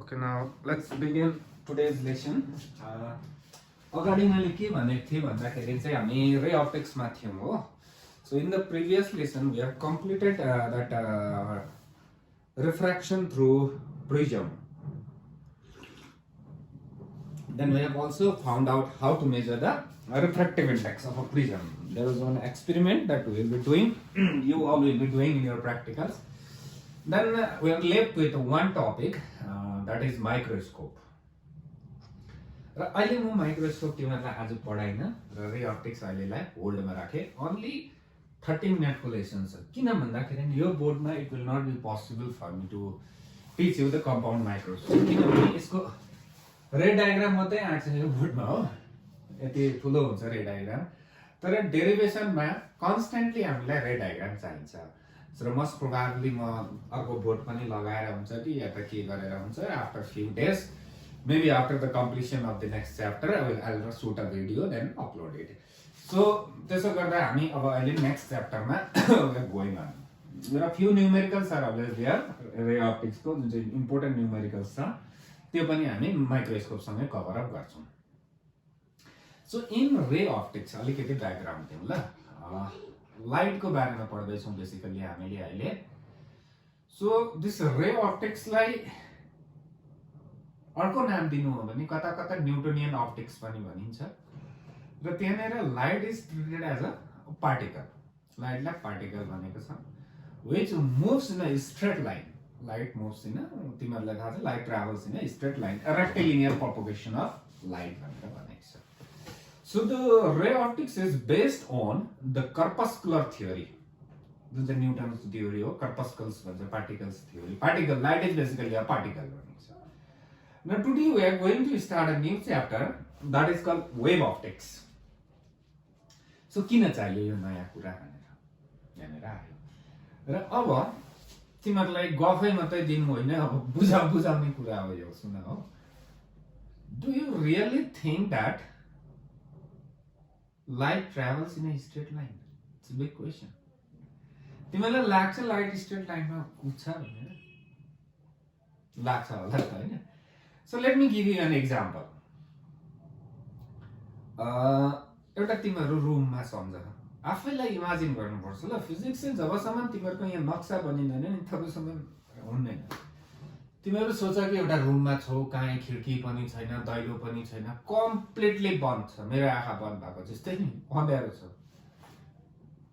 Okay, now let's begin today's lesson. अगाडि मैले के भनेको थिएँ भन्दाखेरि चाहिँ हामी रे अप्टिक्समा थियौँ हो. So in the previous lesson we have completed that refraction through prism. Then we have also found out how to measure the refractive index of a prism. There was one experiment that we will be doing, you all will be doing in your practicals. Then we are left with one topic, that is microscope. र अहिले म microscope तिमीहरूलाई आज पढाइन र रे optics अहिलेलाई होल्डमा राखेँ. Only 30 मिनटको लेसन छ. किन भन्दाखेरि यो बोर्डमा it will not be possible for me to teach you the compound microscope, किनभने यसको रे डायग्राम मात्रै आएको छ यो बोर्डमा हो. यति ठुलो हुन्छ रे डायग्राम, तर डेरिभेसनमा कन्स्टेन्टली हामीलाई रे डायग्राम चाहिन्छ. र मोस्ट प्रोबाब्ली म अर्को बोर्ड पनि लगाएर हुन्छ कि या त के गरेर हुन्छ. After few days, maybe after the completion of the next chapter, I'll shoot a video then upload it. So त्यसो गर्दा हामी अब अहिले next च्याप्टरमा going on. There are few numericals are always there. रे अप्टिक्स को जुन चाहिँ इम्पोर्टेन्ट न्युमेरिकल्स छ त्यो पनि हामी माइक्रोस्कोप सँगै कभर अप गर्छौं. सो इन रे अप्टिक्स अलिकति डायग्राम दिउँ ल. लाइट को बारेमा पढ्दै छौं बेसिकली हामीले अहिले. सो दिस रे अप्टिक्सलाई अर्को नाम दिनु हो भने कता कता न्यूटोनियन अप्टिक्स पनि भनिन्छ. र त्यहाँनेर light is treated as a particle. लाइटलाई पार्टिकल भनेको छ which moves in a straight line. Light moves in, तिमीहरूलाई थाहा छ light travels in a straight line, a rectilinear propagation of light भनेर भनेको छ. So the ray optics is based on the corpuscular theory, जुन चाहिँ न्युटनको थ्योरी हो. कर्पस्कल्स भन्छ, particles theory. Particle, light is basically a particle भनेको छ. Now today we are going to start a new chapter that is called wave optics. So किन चाहियो यो नयाँ कुरा भनेर यहाँनिर आयो. र अब तिमीहरूलाई गफै मात्रै दिनु होइन, अब बुझाउने कुरा हो यो. सुन हो, do you really think that light travels in a straight line? It's a big question. तिमीलाई लाग्छ लाइट स्ट्रेट लाइनमा कुद्छ भनेर? लाग्छ होला त हैन? So let me give you an example. एउटा तिमीहरू रुममा सम्झ, आफैलाई इमेजिन गर्नुपर्छ ल. फिजिक्स चाहिँ जबसम्म तिमीहरूको यहाँ नक्सा बनिँदैन नि तबसम्म हुँदैन. तिमीहरू सोच कि एउटा रुममा छौ, कहीँ खिड्की पनि छैन, दैलो पनि छैन, कम्प्लिटली बन्द छ. मेरो आँखा बन्द भएको जस्तै नि अँध्यारो छ.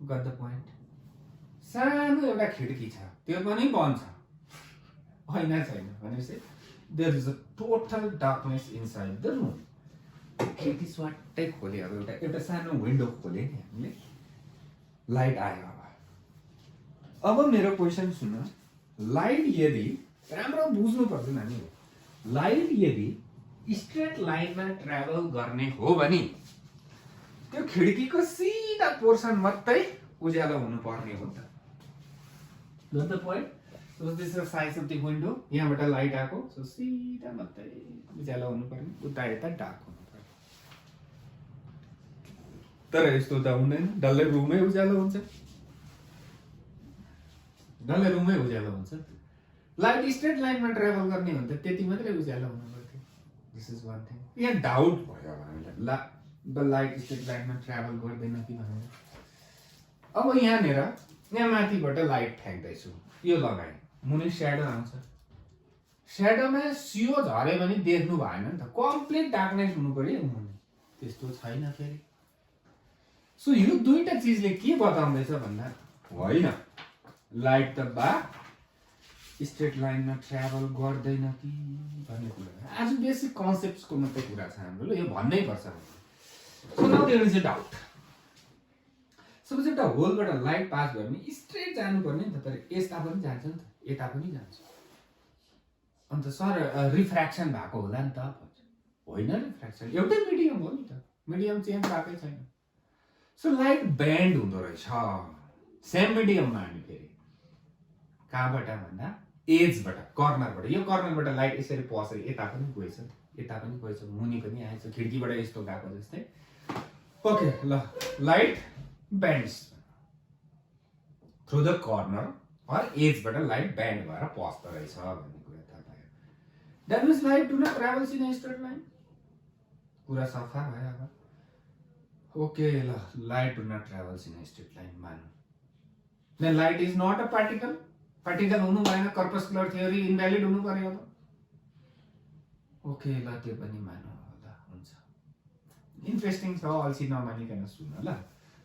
Got the point. सानो एउटा खिड्की छ, त्यो पनि बन्द छ, ऐना छैन भनेपछि there is a total darkness inside the room. खिड्की स्वाटै खोले, अब एउटा सानो विन्डो खोले नि हामीले, लाइट आयो. अब मेरो क्वेसन सुन. लाइट यदि, राम्रो बुझ्नु पर्छ नानी, लाइट यदि स्ट्रेट लाइनमा ट्राभल गर्ने हो भने त्यो खिड्कीको सिधा पोर्सन मात्रै उज्यालो हुनु पर्ने हो त. Got the point? So this is the size of the window. यहाँबाट लाइट आको, सो सिधा मात्रै उज्यालो हुनु पर्ने, उता यता डार्क हुनु पर्ने. तर यस्तो त हुँदैन, डल्लै रुमै उज्यालो हुन्छ. डल्लै रुमै उज्यालो हुन्छ. लाइट स्ट्रेट लाइनमा ट्राभल गर्ने हो भने त त्यति मात्रै उज्यालो हुनु पर्थ्यो. This is one thing. यहाँ डाउट भयो हामीलाई, द लाइट स्ट्रेट लाइनमा ट्राभल गर्दैन कि भनेर. अब यहाँनिर यहाँ माथिबाट लाइट फ्याँक्दैछु, यो लगाएँ, मुनि स्याडो आउँछ. स्याडोमा सियो झर्यो भने देख्नु भएन नि त, कम्प्लिट डार्कनेस हुनु पर्यो मुनि. त्यस्तो छैन फेरि. सो यो दुईटा चिजले के बताउँदैछ भन्दा होइन, लाइट त बा स्ट्रेट लाइनमा ट्राभल गर्दैन कि भन्ने कुरा. आज बेसिक कन्सेप्ट्सको मात्रै कुरा छ हाम्रो, यो भन्नै पर्छ. So now there is a doubt. Suppose एउटा होलबाट लाइट पास भयो भने स्ट्रेट जानुपर्ने नि त, तर यस्ता पनि जान्छ नि त, यता पनि जान्छ. अन्त सर रिफ्र्याक्सन भएको होला नि त. होइन, रिफ्र्याक्सन एउटै मिडियम हो नि त, मिडियम चेन्ज भएकै छैन. सो लाइट बेन्ड हुँदो रहेछ सेम मिडियममा. हामी फेरि कहाँबाट भन्दा एजबाट, कर्नरबाट. यो कर्नरबाट लाइट यसरी पसेर यता पनि गएछ, यता पनि गएछ, मुनि पनि आएछ, खिड्कीबाट यस्तो गएको जस्तै. ओके ल, light bends through the corner or edge बाट लाइट बेन्ड भएर पस्दो रहेछ भन्ने कुरा थाहा पायो. That means light do not travels in a straight line. कुरा सफा भयो अब. Okay, light do not travels in a straight line. मानौँ. Then light is not a particle. Particle हुनु भएन, corpuscular theory invalid हुनु पर्यो अब. Okay, ल त्यो पनि मानौँ ल, हुन्छ. इन्ट्रेस्टिङ छ, अल्छी नमानिकन सुन ल.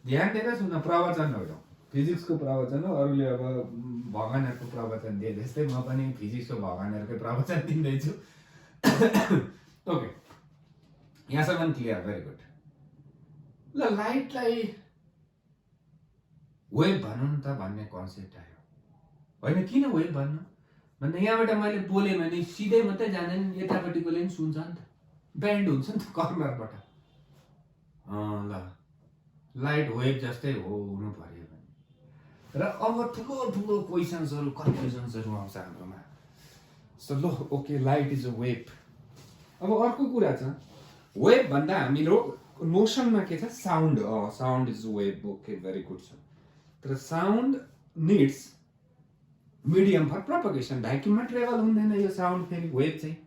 ध्यान दिएर सुन, प्रवचन हो. फिजिक्सको प्रवचन हो. अरूले अब भगवानहरूको प्रवचन दिए जस्तै म पनि फिजिक्सको भगवानहरूकै प्रवचन दिँदैछु. ओके, यहाँसम्म क्लियर. Very good. ल, लाइटलाई वेभ भनौँ न त भन्ने कन्सेप्ट आयो. होइन, किन वेभ भन्नु भन्दा यहाँबाट मैले बोलेँ भने सिधै मात्रै जाँदैन, यतापट्टिकोले पनि सुन्छ नि त. ब्यान्ड हुन्छ नि त कर्नरबाट. ल, लाइट वेभ जस्तै हो हुनु पर्यो भने. र अब ठुलो ठुलो क्वेसन्सहरू, कन्फ्युजन्सहरू आउँछ हाम्रोमा. सो लो, okay, light is a wave. अब अर्को कुरा छ, वेभ भन्दा हाम्रो नोसनमा के छ? Sound. Sound is a wave. Okay, very good छ. तर sound needs medium for propagation. भ्याक्युममा ट्रेभल हुँदैन यो साउन्ड. फेरि वेभ चाहिँ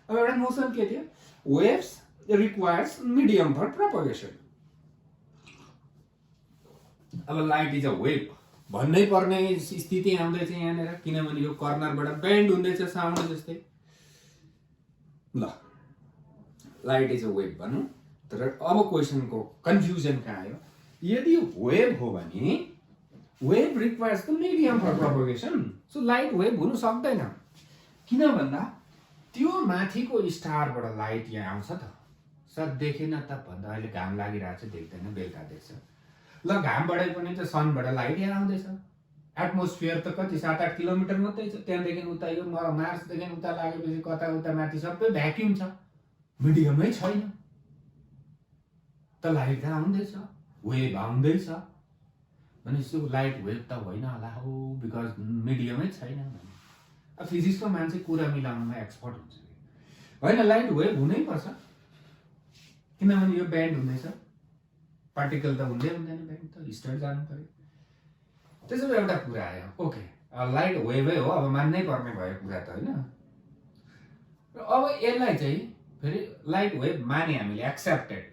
अब एउटा नोसन के थियो? Waves requires medium for propagation. अब लाइट इज अ वेभ भन्नै पर्ने स्थिति आउँदैछ यहाँनिर, किनभने यो कर्नरबाट बेन्ड हुँदैछ साउन्ड जस्तै. ल, लाइट इज अ वेभ भनौँ. तर अब क्वेसनको कन्फ्युजन कहाँ आयो? यदि वेभ हो भने wave requires the medium for propagation. So light wave हुनु सक्दैन. किन भन्दा त्यो माथिको स्टारबाट लाइट यहाँ आउँछ त. सर देखेन त भन्दा अहिले घाम लागिरहेको छ, देख्दैन, बेलुका देख्छ. ल, घामबाटै पनि त सनबाट लाइट यहाँ आउँदैछ. एटमोस्फियर त कति 7-8 किलोमिटर मात्रै छ. त्यहाँदेखि उता यो मार्सदेखि उता लागेपछि कता उता माथि सबै भ्याक्युम छ, मिडियमै छैन. त लाइट त आउँदैछ, वेभ आउँदैछ भनेपछि लाइट वेभ त होइन होला हो, बिकज मिडियमै छैन. अब फिजिक्सको मान्छे कुरा मिलाउनुमा एक्सपर्ट हुन्छ. होइन, लाइट वेभ हुनैपर्छ, किनभने यो ब्यान्ड हुँदैछ. पार्टिकल त हुँदै हुँदैन, ब्यान्ड त स्ट्रेट जानु पर्यो. त्यसो भए एउटा कुरा आयो. ओके, लाइट वेभै हो, अब मान्नै पर्ने भयो कुरा त, होइन. र अब यसलाई चाहिँ फेरि लाइट वेभ माने हामीले, accepted.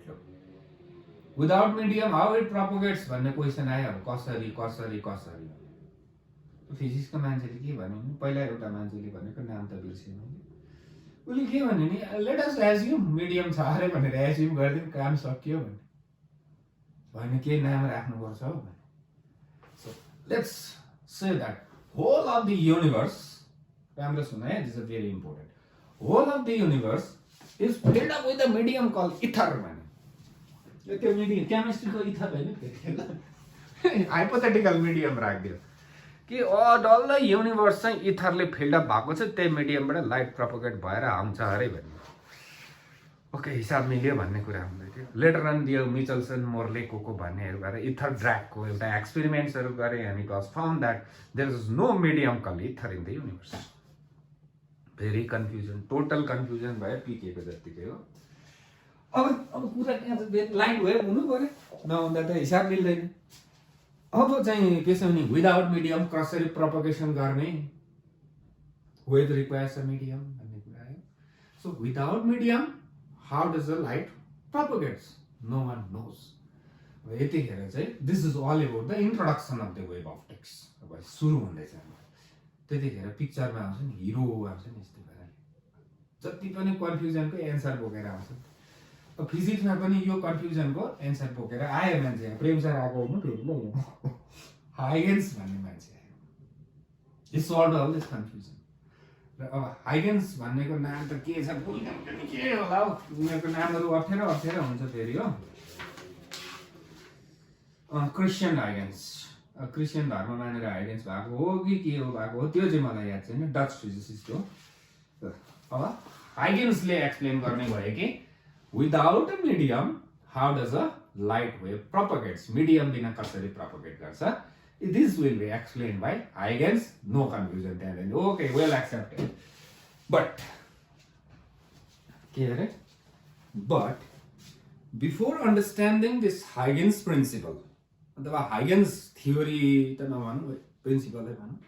Without medium how it propagates भन्ने क्वेसन आयो. अब कसरी कसरी कसरी. फिजिक्सको मान्छेले के भन्यो भने, पहिला एउटा मान्छेले भनेको नाम त बिर्सेँ मैले. उसले के भन्यो नि, लेट अस एज्युम मिडियम छ अरे भनेर एज्युम गरिदिउँ, काम सकियो भने. होइन, केही नाम राख्नुपर्छ हो भने. So let's say that whole of the universe, राम्रो सुन है, this is very important. Whole of the universe is filled up with a medium called ether भने. त्यो मिडियम केमिस्ट्रीको इथर होइन, हाइपोथेटिकल मिडियम राखिदियो कि डल्लै युनिभर्स चाहिँ इथरले फिल्ड अप भएको छ, त्यही मिडियमबाट लाइट प्रोपोगेट भएर आउँछ अरे भन्ने. ओके, हिसाब मिल्यो भन्ने कुरा हुँदै थियो. लेटर अन दियो मिचल्सन, मोर्ले, को भन्नेहरू गरेर इथर ड्र्यागको एउटा एक्सपेरिमेन्ट्सहरू गरे, and it was found that there is no medium called ether in the universe. Very confusion, total confusion भयो, पिकेको जत्तिकै हो. अब कुरा त्यहाँ छ, लाइट वेभ हुनु पर्यो, नहुँदा त हिसाब मिल्दैन. अब चाहिँ के छ भने विदाउट मिडियम कसरी प्रोपगेसन गर्ने? वेभ रिक्वायर्स अ मिडियम भन्ने कुरा आयो. So without medium how does the light propagates? No one knows. यतिखेर चाहिँ this is all about the introduction of the wave optics. अब सुरु हुँदैछ. त्यतिखेर पिक्चरमा आउँछ नि, हिरो आउँछ नि, यस्तो पाराले जति पनि कन्फ्युजनको एन्सर बोकेर आउँछ. अब फिजिक्समा पनि यो कन्फ्युजनको एन्सर बोकेर आयो मान्छे. प्रेम सर आएको हो फेरि, हाइगेन्स भन्ने मान्छे आयो. He solve all this confusion. र अब हाइगेन्स भन्नेको नाम त के छ, के होला हौ, उनीहरूको नामहरू अप्ठ्यारो अप्ठ्यारो हुन्छ फेरि हो. क्रिस्चियन हाइगेन्स, क्रिस्चियन धर्म मानेर हाइगेन्स भएको हो कि के हो भएको हो, त्यो चाहिँ मलाई याद छैन. डच फिजिसिस्ट हो. अब हाइगेन्सले एक्सप्लेन गर्ने भयो कि without a medium how does a light wave propagates. Medium बिना कसरी प्रोपगेट गर्छ, this will be explained by Huygens. No confusion there. Okay, well accepted. But before understanding this Huygens principle, अथवा Huygens theory त नभनौँ, principal नै भनौँ,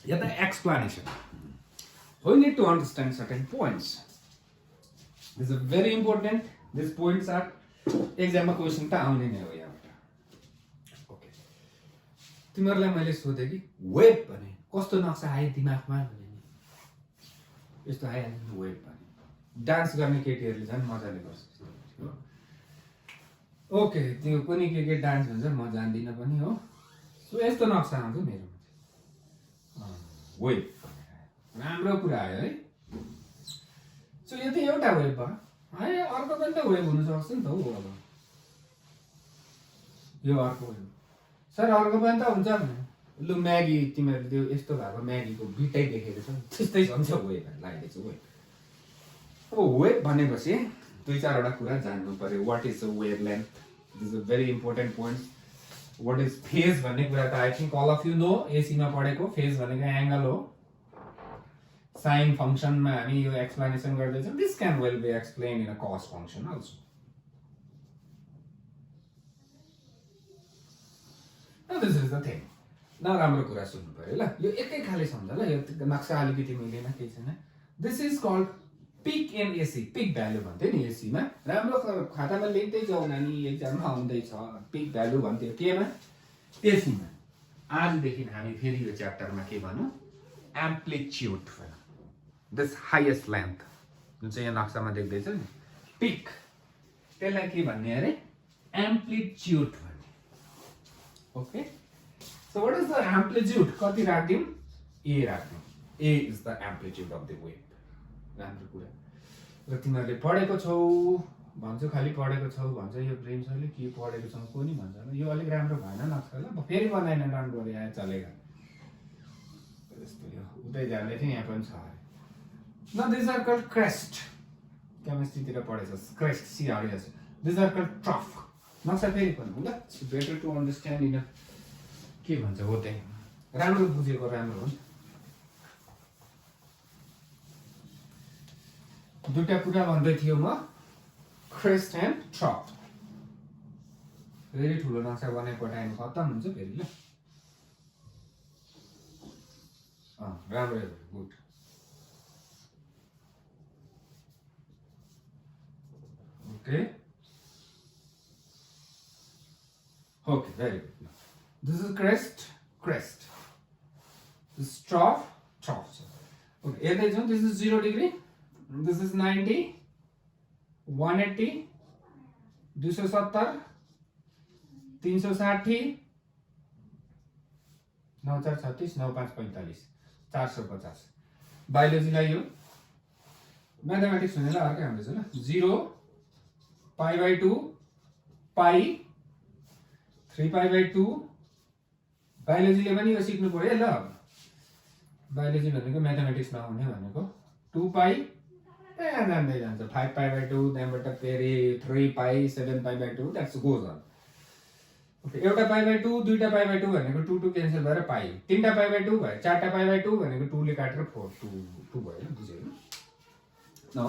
या त explanation. we need to understand certain points. This is very important. These points are exam question ta आउने नै हो यहाँबाट. ओके, तिमीहरूलाई मैले सोधेँ कि वेब भने कस्तो नक्सा आयो दिमागमा भने नि यस्तो आइहाल्यो वेब भने. डान्स गर्ने केटीहरूले झन् मजाले गर्छ. ओके, त्यो कुनै के डान्स भन्छ म जान्दिनँ पनि हो. सो यस्तो नक्सा आउँछ मेरोमा चाहिँ वेब. राम्रो कुरा आयो है. सो यो त एउटा वेब भयो है, अर्को पनि त वेब हुनसक्छ नि त हो. अब यो अर्को वेब सर, अर्को पनि त हुन्छ भने लु म्यागी तिमीहरू त्यो यस्तो भएको म्यागीको बिटै देखेको छ त्यस्तै हुन्छ वेब लाग्दैछ वेब. अब वेब भनेपछि दुई चारवटा कुरा जान्नु पर्यो. What is a wave length, this is very important point. What is phase भन्ने कुरा त I think all of you know. एसीमा पढेको फेज भनेको एङ्गल हो. साइन फङ्सनमा हामी यो एक्सप्लेनेसन गर्दैछौँ. This can well be explain in a cos function also. This is the thing. नराम्रो कुरा सुन्नु पर्यो ल. यो एकै खाले सम्झ ल. यो नक्सा अलिकति मिलेन केही छैन. This is called peak in AC. Peak value भन्थ्यो नि एसीमा. राम्रो खातामा लेख्दै जाउँ नानी, एक्जाममा आउँदैछ पिक भ्यालु भन्थ्यो. केमा? एसीमा. आजदेखि हामी फेरि यो च्याप्टरमा के भनौँ? एम्प्लिट्युड भनौँ. दिस हाइएस्ट लेन्थ जुन चाहिँ यहाँ नक्सामा देख्दैछ नि पिक, त्यसलाई के भन्ने अरे? एम्प्लिट्युड भन्ने. Okay, so what is the amplitude? कति राख्यौँ? ए राख्यौँ. A is the amplitude of the wave. राम्रो कुरा. र तिमीहरूले पढेको छौ भन्छ, खालि पढेको छौ भन्छ. यो प्रेम सरले के पढेको छौ कोनी भन्छ ल. यो अलिक राम्रो भएन नक्सा ल. फेरि बनाएन डन्ट वरी, आयो चलेगा. यस्तो यो उतै जाँदै थियो यहाँ पनि छ अरे. न दिस आर कल्ड क्रेस्ट. केमिस्ट्रीतिर पढेछस् crest, CRS. This are called trough. नक्सा फेरि भन्नु ल. It's better to understand in के भन्छ हो त्यही. राम्रो बुझेको राम्रो हो. दुईटा कुरा भन्दै थियो म, क्रेस्ट एन्ड ट्रफ. फेरि ठुलो नक्सा बनाइ पठाएन खत्तम हुन्छ फेरि ल. राम्रो good. Okay okay very good. This is crest crest. This ट्रफ ट्रफ. ओके, हेर्दै जाउँ. This is 0 degree. This is 90, 180, 270, 360, 9436, 9545, 450. बायोलोजीलाई यो म्याथमेटिक्स हुनेलाई अर्कै आउँदैछ ल. 0 π/2 पाई 3 π/2. बायोलोजीले पनि यो सिक्नु पर्यो ल. बायोलोजी भनेको म्याथमेटिक्स नहुने भनेको 2 पाई जान्दै जान्छ. 5 π/2, त्यहाँबाट फेरि 3 पाई 7 π/2, द्याट्स गोज अन. ओके, एउटा π/2 दुईटा π/2 भनेको 2 2 क्यान्सल भएर पाई. तीनटा π/2 भयो. चारटा π/2 भनेको 2 ले काटेर 4 2 भयो. बुझ्यो? No,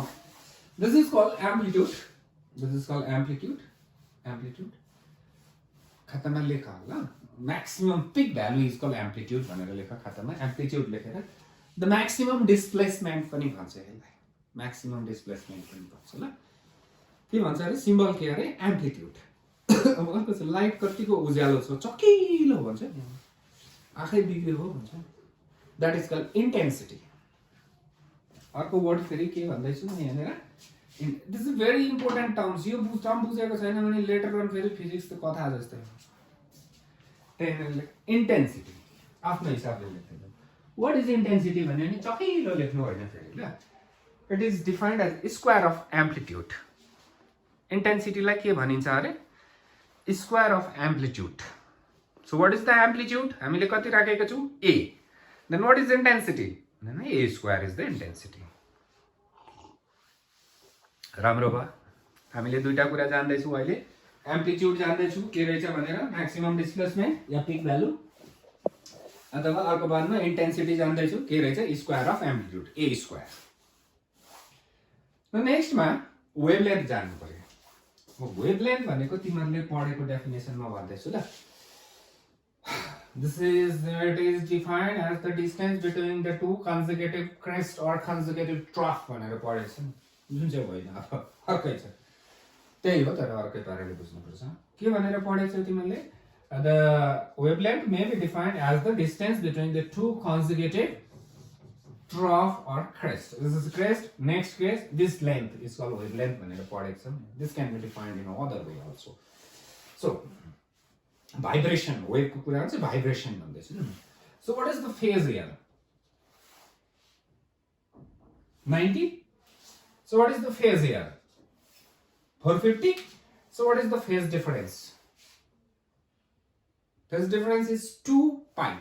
this is called amplitude. This is called amplitude. Amplitude खातामा लेख ल. Maximum peak value is called amplitude भनेर लेख खातामा. एम्प्लिट्युड लेखेर द म्याक्सिमम डिस्प्लेसमेन्ट पनि भन्छ यसलाई. म्याक्सिमम डिस्प्लेसमेन्ट पनि भन्छ ल. के भन्छ अरे? सिम्बल के अरे? एम्प्लिट्युड. अब अर्को छ लाइट कतिको उज्यालो छ चकिलो भन्छ नि, आँखै बिग्रियो हो भन्छ. That is called intensity. अर्को वर्ड फेरि के भन्दैछु म यहाँनिर. This is very important terms. यो टर्म बुझेको छैन भने लेटर अन फेरि फिजिक्स त कथा जस्तै हो. त्यही इन्टेन्सिटी आफ्नो हिसाबले लेख्दैन. वाट इज इन्टेन्सिटी भन्यो भने चकिलो लेख्नु होइन फेरि ल. It is defined as square of amplitude. इन्टेन्सिटीलाई के भनिन्छ अरे? Square of amplitude. So what is the amplitude? हामीले कति राखेको छौँ? A. Then what is intensity? A square is the intensity. राम्रो भयो. हामीले दुईटा कुरा जान्दैछौँ अहिले. एम्प्लिट्युड जान्दैछु के रहेछ भनेर, म्याक्सिमम डिस्प्लेसमेन्ट या पिक भ्यालु, अथवा अर्को बादमा इन्टेन्सिटी जान्दैछु के रहेछ? Square of amplitude, A square. नेक्स्टमा वेभलेन्थ जान्नु पर्यो. वेभलेन्थ भनेको तिमीहरूले पढेको डेफिनेसनमा भन्दैछु ल. This is it is defined as the distance between the two consecutive crest or consecutive trough भनेर पढेछ नि, जुन चाहिँ होइन अब अर्कै छ त्यही हो, तर अर्कै पाराले बुझ्नुपर्छ। के भनेर पढेछौ तिमीले? The wavelength may be defined as the distance between the two consecutive trough or crest. This is crest, next crest, this length is called wavelength भनेर पढेको छौ। This can be defined in other way also. So vibration, wave को कुरा चाहिँ vibration भन्दैछु। So what is the phase here? 90. So what is the phase here? 450. So what is the phase difference? Phase difference is 2 pi.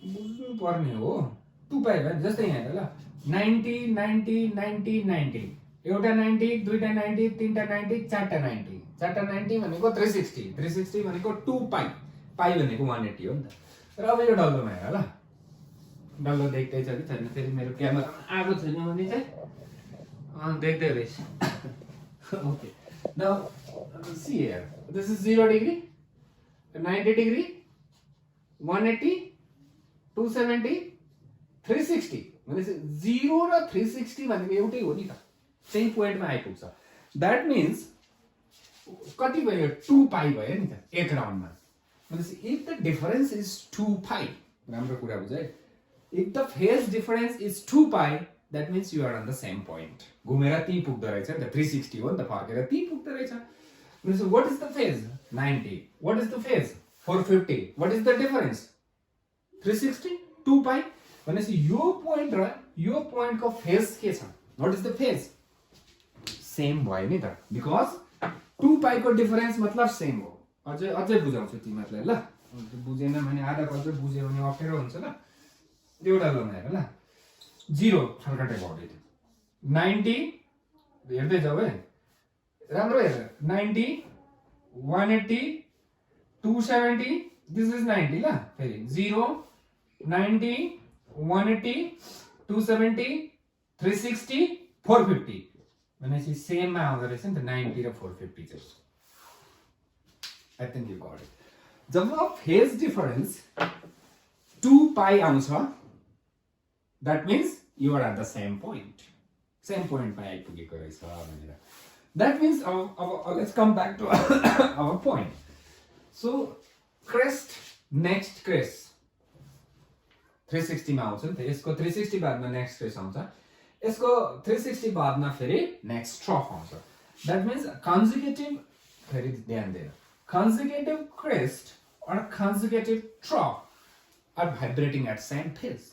बुझ्नु पर्ने हो, 2 pi भयो जस्तै यहाँ ल 90 90 90 90, एउटा 90, दुईटा 90, तीनटा 90, चारटा 90, चारटा 90 भनेको 360, 360 भनेको 2 pi, pi भनेको 180 हो नि त। र अब यो डल्लोमा हेर ल, डल्लो देख्दै छ कि छैन? फेरि मेरो क्यामेरा आएको छैन भने चाहिँ देख्दै रहेछ। Okay, now see here, this is 0 degree, 90 degree, 180, 270, 360 भनेपछि 0 र 360 भनेको एउटै हो नि त, सेम पोइन्टमा आइपुग्छ। द्याट मिन्स कति भयो? 2 पाई भयो नि त एक राउन्डमा। भनेपछि if the difference is 2 pi, राम्रो कुरा बुझ है, if the phase difference is 2 pi, that means you are on the same point. घुमेर त्यही पुग्दो रहेछ नि त, 360 हो नि त, फर्केर त्यही पुग्दो रहेछ। भनेपछि what is the phase? 90। What is the phase? 450। What is the difference? 360, 2 pi. भनेपछि यो पोइन्ट र यो पोइन्टको फेज के छ? What is the phase? Same भयो नि त, बिकज 2 पाई को डिफरेन्स मतलब सेम हो। अझै बुझाउँछु तिमीहरूलाई ल, बुझेन भने आधा अझै बुझ्यो भने अप्ठ्यारो हुन्छ ल। एउटा लगाएर ल, 0 फर्कट अबाउट इट, 90 हेर्दै जाऊ है, राम्रो हेर, 90, 180, 270, दिस इज 90 ल, फेरि 0, 90, 180, 270, 360, 450 भनेपछि सेममा आउँदो रहेछ नि त 90 र 450 चाहिँ। I think you got it. जब फेज डिफरेन्स 2 पाई आउँछ, that means you are at the same point, same पोइन्टमा आइपुगेको रहेछ भनेर। द्याट मिन्स अब let's come back to our point. So crest, next crest 360 मा आउँछ नि त, यसको 360 बादमा नेक्स्ट क्रेस्ट आउँछ, यसको 360 बादमा फेरि नेक्स्ट ट्रफ आउँछ। द्याट मिन्स कन्जुगेटिभ, फेरि ध्यान दिएर, consecutive crest or consecutive trough are vibrating at same phase.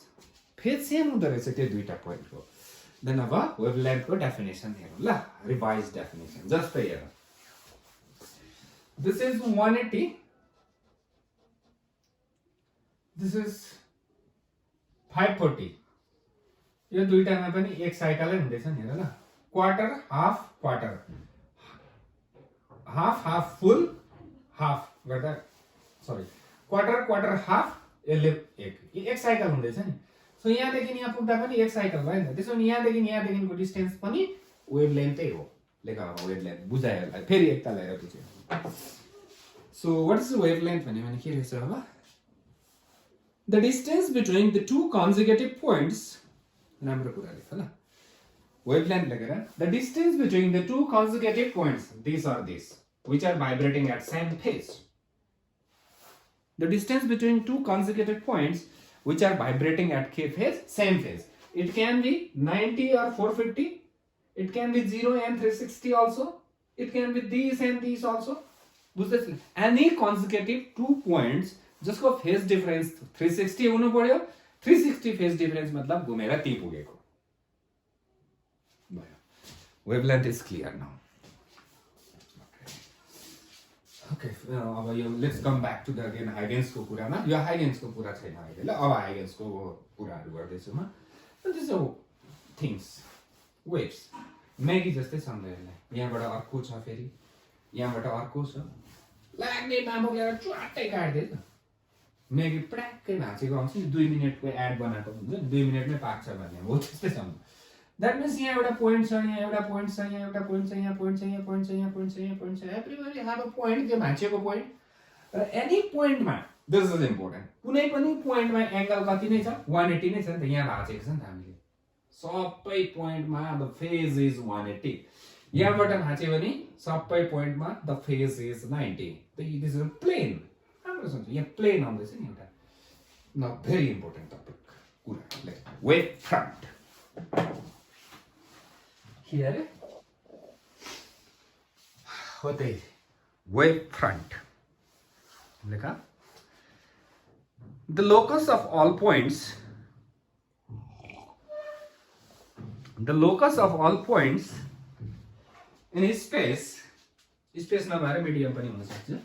Phase same हुँदो रहेछ त्यो दुईटा पोइन्टको। देन अब वेभलेन्थको डेफिनेसन हेरौँ ल, रिभाइज डेफिनेसन। जस्तै हेर, दिस इज 180, दिस इज 540। यो दुईटामा पनि एक साइकलै हुँदैछ नि, हेर ल, quarter half quarter, half half full half गर्दा, सरी क्वार्टर क्वार्टर हाफ, यसले एक साइकल हुँदैछ नि। सो यहाँदेखि यहाँ पुग्दा पनि एक साइकल भयो नि त। त्यसो भने यहाँदेखिको डिस्टेन्स पनि वेभलेन्थै हो। लेख वेभलेन्थ बुझायो होला, फेरि एकताल हेरेर बुझ्यो। सो व्हाट इज वेभलेन्थ भने के रहेछ अब? The distance between the two conjugative points, राम्रो कुरा लेख ल, वेभलेन्थ लेखेर, the distance between the two conjugative points, this are this which are vibrating at same phase. The distance between two consecutive points which are vibrating at phase, same phase. It can be 90 or 450. It can be 0 and 360 also. It can be these and these also. Any consecutive 2 points जसको phase difference 360 हुनु पर्यो। 360 phase difference मतलब घुमेर त्यही पुगेको भयो। Wavelength is clear now. Okay, अब यो let's come back to the again हाइगेन्सको कुरामा। यो हाइगेन्सको कुरा छैन अहिले ल, अब हाइगेन्सको कुराहरू गर्दैछु म। These are things, waves, Maggi जस्तै सम्झ यसलाई। यहाँबाट अर्को छ, फेरि यहाँबाट अर्को छ, लाग्ने बाबु ल्याएर च्वाट्टै काट्दै त म्यागी प्र्याक्कै भाँचेको आउँछ नि, 2 मिनटको एड बनाएको हुन्छ नि, 2 मिनटमै पाक्छ भन्ने हो, त्यस्तै सम्झ। द्याट मिन्स यहाँ एउटा पोइन्ट छ, यहाँ एउटा पोइन्ट छ, यहाँ एउटा पोइन्ट छ, यहाँ पोइन्ट छ, यहाँ पोइन्ट छ, यहाँ पोइन्ट छ, यहाँ पोइन्ट छ, एभ्रीबडी हेभ अ पोइन्ट, त्यो भाँचिएको पोइन्ट। र एनी पोइन्टमा दिस इज इम्पोर्टेन्ट कुनै पनि पोइन्टमा एंगल कति नै छ 180 नै छ नि त यहाँ भाचेको छ नि त हामीले सबै पोइन्टमा द फेज इज 180 यहाँबाट भाचे भने सबै पोइन्टमा द फेज इज 90 त इट इज अ प्लेन हाम्रो सोच्नु यहाँ प्लेन आउँदैछ नि एउटा न भेरी इम्पोर्टेन्ट टपिक कुरा wave front here what is wave front lekha the locus of all points in space नभएर medium पनि हुन सक्छ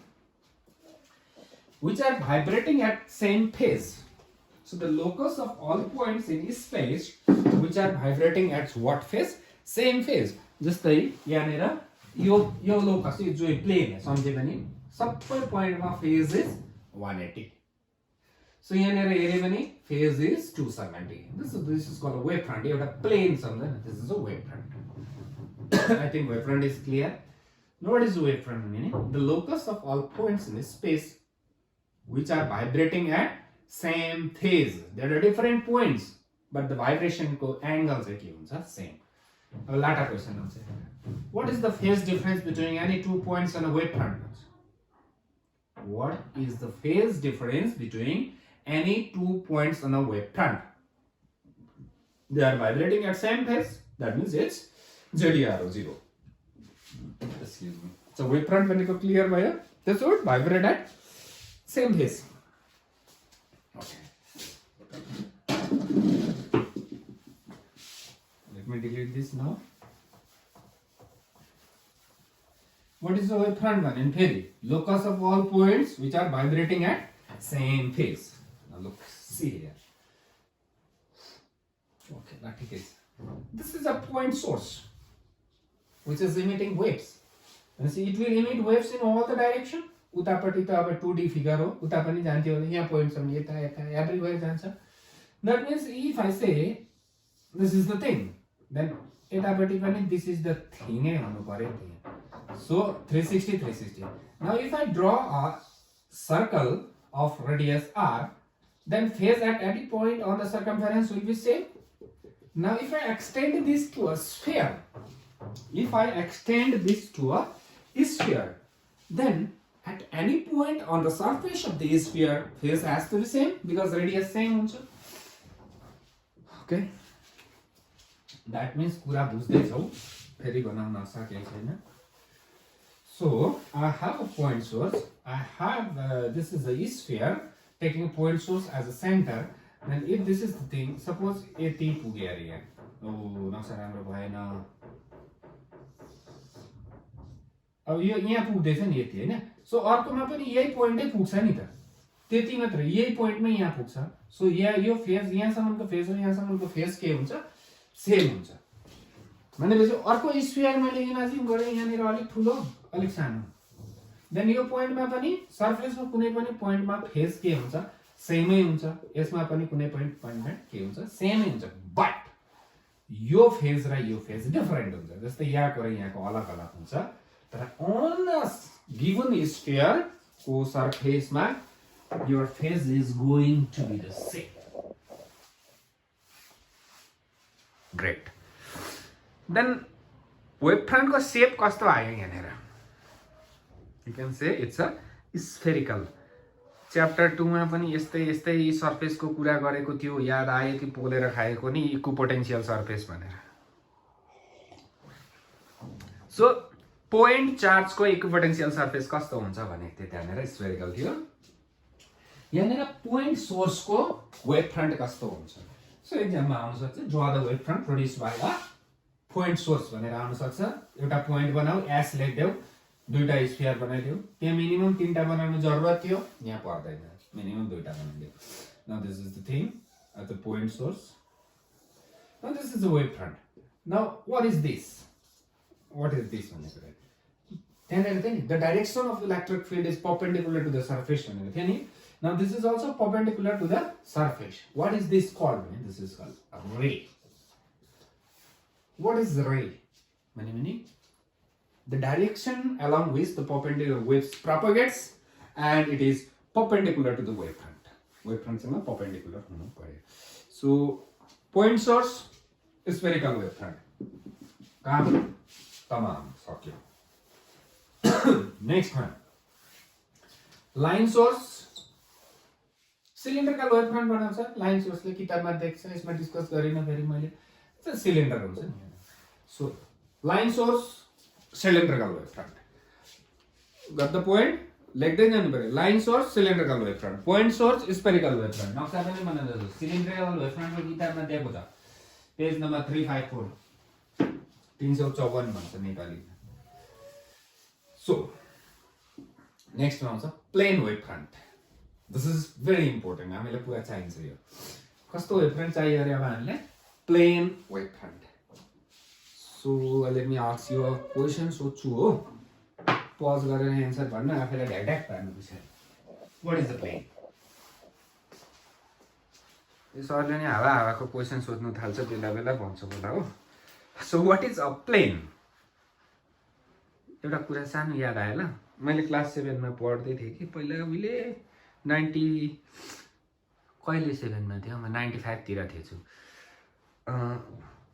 which are vibrating at same phase so the locus of all points in space which are vibrating at what phase same phase जस्तै यहाँनेर यो locus जो plain सम्झे भने सबै पोइन्टमा फेज इज 180 सो यहाँनेर हेरे भने phase is 270 this is called a wave front एउटा प्लेन सम्झ न this is a wave front I think wave front is clear no what is wave front meaning the locus of all points in space which are vibrating at same phase there are different points but the vibration को angle चाहिँ के हुन्छ same अब लाटा question आउँछ what is the phase difference between any two points on a wave front what is the phase difference between any two points on a wave front they are vibrating at same phase that means it's ZR 0 excuse me so wave front भनेको clear भयो this would vibrate at same phase okay let me delete this now what is the wave front one in theory locus of all points which are vibrating at same phase now look see here okay that is this is a point source which is emitting waves and see it will emit waves in all the direction उतापट्टि त अब 2D figure हो उता पनि जान्थ्यो भने यहाँ point सम्म यता यता एभ्रीवेयर जान्छ that means if I say this is the thing then यतापट्टि पनि this is the thing नै हुनु पर्यो त्यहाँ so 360 now if I draw a circle of radius r then phase at any point on the circumference will be same now if I extend this to a sphere then at any point on the surface of the sphere phase has to be same because radius same huncha okay that means कुरा बुझ्दै छौ फेरि बनाउन सकेको छैन so I have a point source I have this is a sphere taking point source as a center then if this is the thing suppose यति पुग्यो अरे यहाँ नक्सा राम्रो भएन अब यो यहाँ पुग्दैछ नि यति हैन सो अर्कोमा पनि यही पोइन्टै पुग्छ नि त त्यति मात्र यही पोइन्टमै यहाँ पुग्छ सो यो फेज यहाँसम्मको फेज हो यहाँसम्मको फेज के हुन्छ सेम हुन्छ भनेपछि अर्को स्फियर मैले इमेजिन गरे यहाँनिर अलिक ठुलो अलिक सानो देन यो पोइन्टमा पनि सरफेसमा कुनै पनि पोइन्टमा फेज के हुन्छ सेमै हुन्छ यसमा पनि कुनै पोइन्टमा के हुन्छ सेमै हुन्छ बट यो फेज र यो फेज डिफरेन्ट हुन्छ जस्तै यहाँको र यहाँको अलग अलग हुन्छ तर on a given sphere को surface मा your phase is going to be the same great then wave front को shape कस्तो आयो यहाँनेर you can say it's a spherical chapter 2 मा पनि यस्तै surface को कुरा गरेको थियो याद आयो कि पोलेर खाएको नि इक्विपोटेन्शियल surface भनेर so point charge को इक्विपोटेन्शियल सरफेस कस्तो हुन्छ भनेको थियो त्यहाँनेर स्फेरिकल थियो यहाँनेर पोइन्ट सोर्स को वेभ फ्रन्ट कस्तो हुन्छ सो एक्जाममा आउन सक्छ draw the wave front produced by a point source भनेर आउन सक्छ एउटा पोइन्ट बनाऊ एस लेख्देऊ दुईटा स्फियर बनाइदेऊ त्यहाँ मिनिमम 3टा बनाउनु जरुरत थियो यहाँ पर्दैन मिनिमम 2टा बनाइदेऊ now this is the thing at the point source now this is the wave front now what is this भनेको the direction of electric field is perpendicular to the surface now this is also perpendicular to the surface what is this called this is called a ray what is the ray meaning the direction along which the perpendicular waves propagates and it is perpendicular to the wave front. Wave front सँग perpendicular हुनु पर्यो. So point source spherical wave front. काम तमाम सक्यो. Next one. Line source cylindrical wave front बनाउँछ. Line source ले किताबमा देख्छ. यसमा डिस्कस गरिन फेरि मैले. Cylinder हुन्छ नि. So line source cylindrical wave front. Got the point? लेख्दै जानु पर्यो. Line source cylindrical wave front. Point source spherical wave front. नक्सा पनि बनाउँदा छ. Cylindrical wave front को किताबमा दिएको छ. Page number 354. 354 भन्छ नेपालीमा. So next one आउँछ plane wave front. This is very important. हामीलाई पुरा चाहिन्छ यो. कस्तो wave front चाहियो अरे अब हामीलाई? Plane wave front. So let me ask you a question. सोध्छु हो. Pause गरेर आन्सर भन्न आफैलाई ढ्याक पार्नु पर्छ. What is the plane? यो सरले नि हावाको क्वेशन सोध्नु थाल्छ बेला बेला भन्छ होला हो. So what is a plane? एउटा कुरा सानो याद आयो ल. मैले क्लास 7 मा पढ्दै थिएँ कि पहिला उहिले 90 कहिले 7 मा थियो म 95 तिर थिएछु.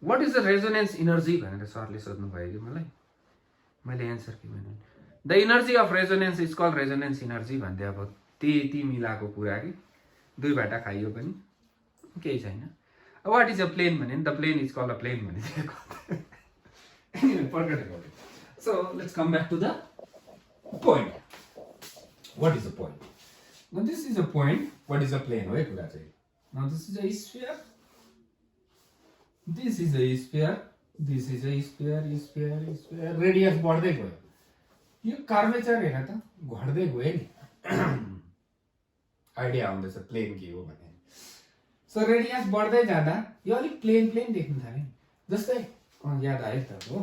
What is the resonance energy भनेर सरले सोध्नु भयो कि मलाई. मैले आन्सर के भने the energy of resonance is called resonance energy भन्दै अब ती मिलाको कुरा कि दुई भाटा खाइयो पनि केही छैन. What is a plane भने the plane is called a plane भने anyway forget about it. So let's come back to the point. What is a point? Now this is a point. What is a plane? हो कुरा चाहिँ. Now this is a sphere. This is a sphere. This is a sphere. Sphere. Radius बढ्दै गयो. यो curvature हेर त घट्दै गयो नि. आइडिया आउँदैछ प्लेन के हो भन्ने. सो रेडियस बढ्दै जाँदा यो अलिक प्लेन देख्न थाल्यो नि. जस्तै याद आयो त हो.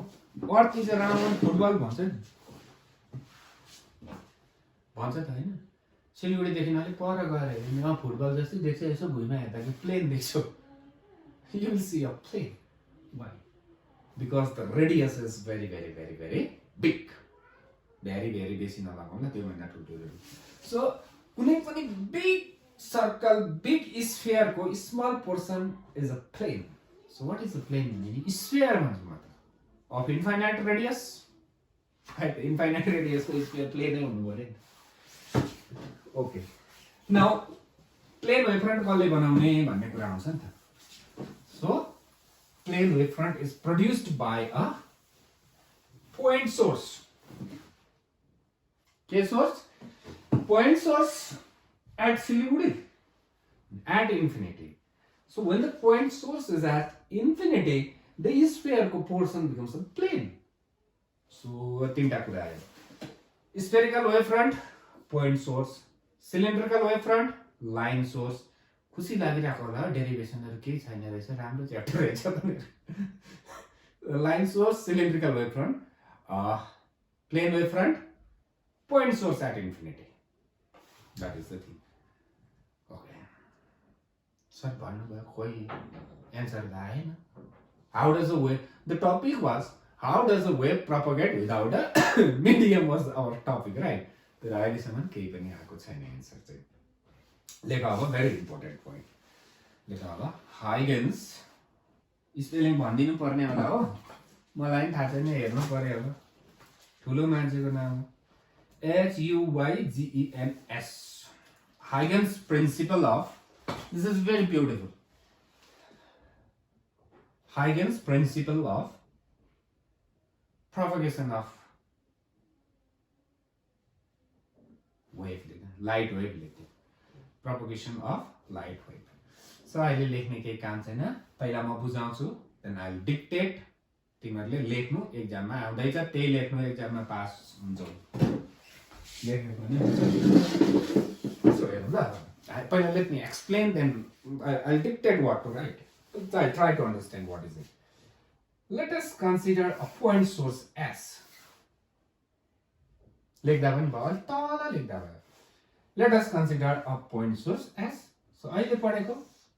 Earth is a round football भन्छ नि. भन्छ त हैन. सिलगढीदेखि अलिक पर गएर हेर्नु फुटबल जस्तै देख्छ. यसो भुइँमा हेर्दा प्लेन देख्छौ. You will see a plane. Why? Because the radius is very big. Very बेसी नलागौँ त्यो भन्दा ठुलो. So कुनै पनि big circle, big sphere को small portion is a plane. So what is a plane meaning? Sphere भन्छु म त. Of infinite radius. Infinite radius को sphere plane नै हुनु पर्यो. Okay. Now plane wave front कसले बनाउने भन्ने कुरा आउँछ नि त. So plane wave front is produced by a point source. K source? Point source at Siliguri at infinity. So when the point source is at infinity, the sphere को portion becomes a plane. So तीनटा कुरा आयो. Spherical wave front, point source. Cylindrical wave front, line source. खुसी लागिरहेको होला डेरिभेसनहरु केही छैन रहेछ. राम्रो च्याप्टर रहेछ भनेर. Line source, cylindrical wave front, plane wave front, point source at infinity. That is the thing. Okay. Sir, भन्नुभयो खोइ आन्सर त आएन. How does the wave? The topic was how does the wave propagate without a medium was our topic, right? तर अहिलेसम्म केही पनि आएको छैन आन्सर चाहिँ. लेखा अब very important point. लेखा अब Huygens स्पेलिङ भनिदिनु पर्ने होला हो. मलाई पनि थाहा छैन हेर्नु पर्यो अब. ठुलो मान्छेको नाम Huygens. Huygens principle of, this is very beautiful. Huygens principle of propagation of wave, light wave. Propagation of light wave. So अहिले लेख्ने केही काम छैन. पहिला म बुझाउँछु, then I will dictate. तिमीहरुले लेख्नु, एक्जाममा आउँदैछ त्यही लेख्नु, एक्जाममा पास हुन्छौ. लेख्नु पनि हुन्छ. So हेरौँ ल. पहिला let me explain, then I'll dictate what to write. I try to understand what is it. Let us consider a point source S. लेख्दा पनि भयो, तल लेख्दा भयो. Let us consider a point source S. So अहिले पढेको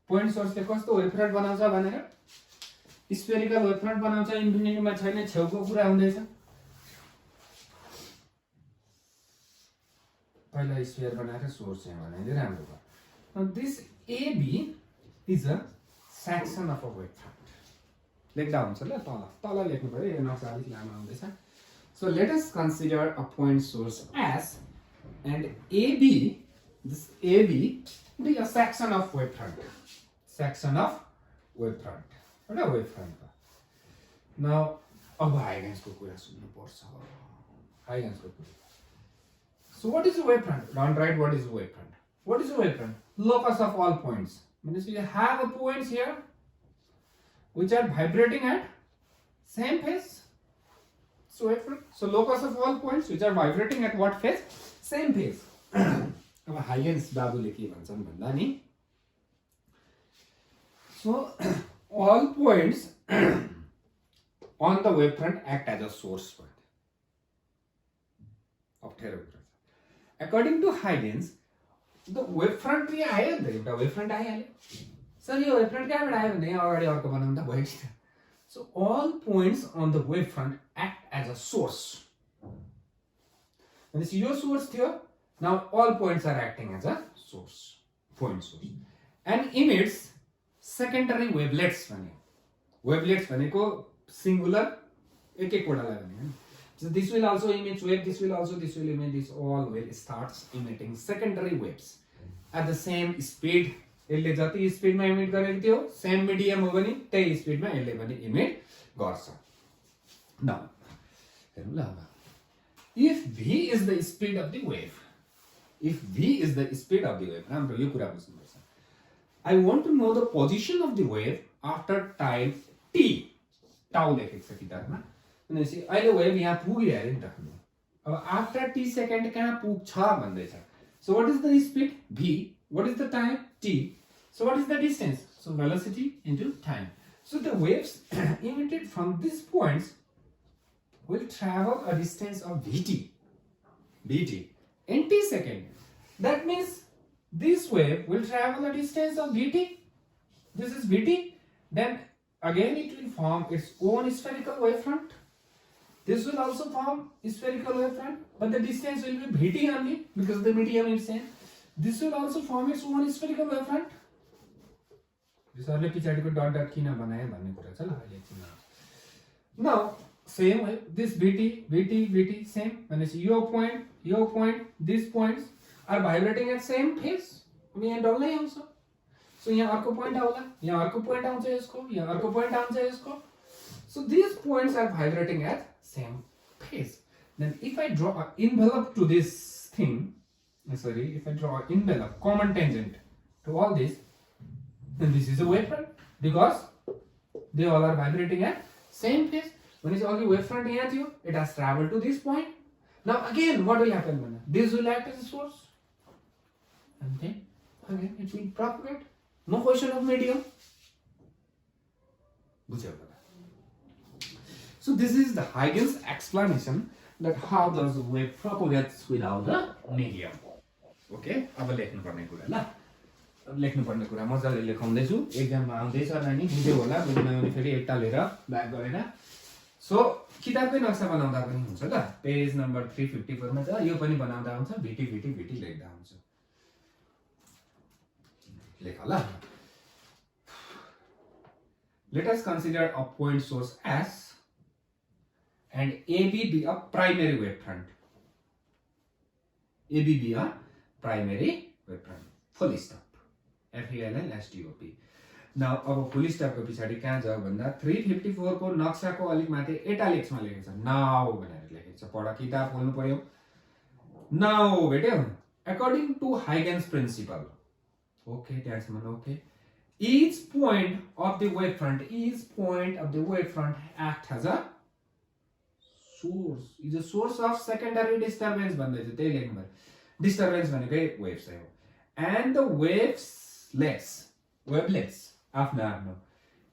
point source ले कस्तो wave front बनाउँछ भनेर. Spherical wave front बनाउँछ. इन्फिनिटीमा छैन, छेउको कुरा हुँदैछ. पहिला स्फियर बनाएर सोर्स चाहिँ बनाइदिए राम्रो भयो. Now this AB is a section of a wave front. लेख्दा हुन्छ ल तल लेख्नु पर्यो यो नक्सा अलिक लामो आउँदैछ. So let us consider a point source S and AB, this AB be a section of wave front. Section of wave front. What a wave front. Now अब Huygens को कुरा सुन्नु पर्छ. Huygens को कुरा. So what is a wave front? Don't write what is a wave front. What is a wave front? Locus of all points. Means you have a points here which are vibrating at same phase. So wave front. So locus of all points which are vibrating at what phase? Same phase. अब Huygens बाबुले के भन्छन् भन्दा नि. So all points on the wave front act as a source point. According to Huygens, the wave front चाहिँ आयो नि त एउटा wave front आइहाल्यो. सर यो wave front कहाँबाट आयो भने यहाँ अगाडि अर्को बनाउँदा भयो नि. So all points on the wave front act as a source. This your source थियो. Now all points are acting as a source, point source, and emits secondary wavelets भन्यो. Wavelets भनेको singular एक वटालाई भन्यो. So this will also emit wave, this will emit, this all will starts emitting secondary waves at the same speed. यसले जति स्पिडमा emit गरेको थियो same medium हो भने त्यही स्पिडमा यसले पनि इमिट गर्छ. Now हेरौँ ल अब. If v is the speed of the wave, राम्रो यो कुरा बुझ्नुपर्छ. I want to know the position of the wave after time t. टाउ लेखेको छ किताबमा. भनेपछि अहिले वेभ यहाँ पुग्यो अरे नि त. अब आफ्टर t सेकेन्ड कहाँ पुग्छ भन्दै छ. So what is the speed? v. What is the time? t. So what is the distance? So velocity into time. So the waves emitted from these points will travel a distance of vt in t second. That means this wave will travel a distance of vt. This is vt. Then again it will form its own spherical wavefront. This will also form spherical wavefront, but the distance will be vt only because the medium is same. This will also form its own spherical wavefront. सरले पछाडिको dot dot किन बनाए भन्ने कुरा छ ल अहिले एकछिन. Now same way this vt same. भनेपछि यो point these points are vibrating at same phase. यहाँ डल्लै आउँछ. So यहाँ अर्को point आउला, यहाँ अर्को point आउँछ यसको, यहाँ अर्को point आउँछ यसको. So these points are vibrating at same phase. Then if I draw an envelope to this thing, if I draw an envelope, common tangent to all this, then this is a wavefront because they all are vibrating at same phase. When is all the wavefront here थियो, it has traveled to this point. Now again, what will happen? This will act as a source, and then again it will propagate. No question of medium. So this is the Huygens explanation that how does the wave propagates without the medium. Okay, अब लेख्नु पर्ने कुरा ल. लेख्नु पर्ने कुरा मजाले लेखाउँदै छु. एक्जाममा आउँदैछ र नि बुझ्यो होला. बुझ्न भने फेरि एकताल हेर ब्याक गरेर. सो किताबकै नक्सा बनाउँदा पनि हुन्छ ल. पेज नम्बर 354 मा छ. यो पनि बनाउँदा हुन्छ. vt लेख्दा हुन्छ. लेख ल. Let us consider a point source S and AB be a primary wavefront. AB be a primary wavefront. Full stop. FELL STOP. Now अब full stop को पछाडी कहाँ जाऊ भन्दा 354 को नक्साको अलिक माथि इटालिक्स मा लेखेको छ. नाउ भनेर लेखेको छ. पढ किताब खोल्नु पर्यो. Now भेट्यौ. According to Huygens principle. Okay, that's one. Okay. Each point of the wavefront acts as a source. Is a source of secondary disturbance भन्दै छ. त्यही लेख्नु पर्यो. Disturbance भनेकै waves हो. And the wavelets आफ्नो